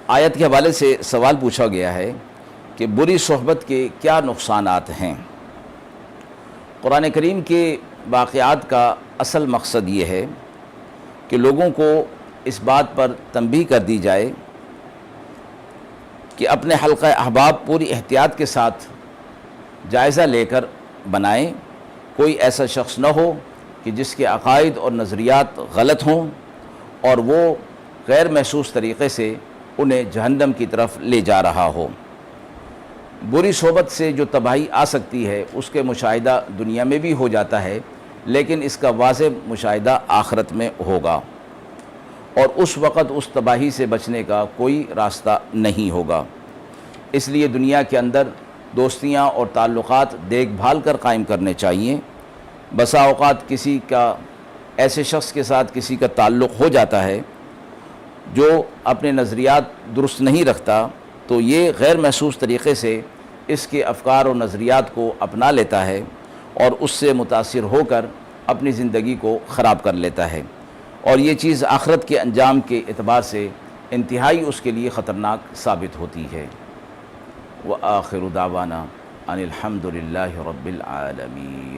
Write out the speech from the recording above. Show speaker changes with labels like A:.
A: آیت کے حوالے سے سوال پوچھا گیا ہے کہ بری صحبت کے کیا نقصانات ہیں۔ قرآن کریم کے واقعات کا اصل مقصد یہ ہے کہ لوگوں کو اس بات پر تنبیہ کر دی جائے کہ اپنے حلقہ احباب پوری احتیاط کے ساتھ جائزہ لے کر بنائیں۔ کوئی ایسا شخص نہ ہو کہ جس کے عقائد اور نظریات غلط ہوں اور وہ غیر محسوس طریقے سے انہیں جہنم کی طرف لے جا رہا ہو۔ بری صحبت سے جو تباہی آ سکتی ہے اس کے مشاہدہ دنیا میں بھی ہو جاتا ہے، لیکن اس کا واضح مشاہدہ آخرت میں ہوگا، اور اس وقت اس تباہی سے بچنے کا کوئی راستہ نہیں ہوگا۔ اس لیے دنیا کے اندر دوستیاں اور تعلقات دیکھ بھال کر قائم کرنے چاہیے۔ بسا اوقات کسی کا ایسے شخص کے ساتھ کسی کا تعلق ہو جاتا ہے جو اپنے نظریات درست نہیں رکھتا، تو یہ غیر محسوس طریقے سے اس کے افکار و نظریات کو اپنا لیتا ہے اور اس سے متاثر ہو کر اپنی زندگی کو خراب کر لیتا ہے، اور یہ چیز آخرت کے انجام کے اعتبار سے انتہائی اس کے لیے خطرناک ثابت ہوتی ہے۔ وآخر دعوانا ان الحمد للہ رب العالمین۔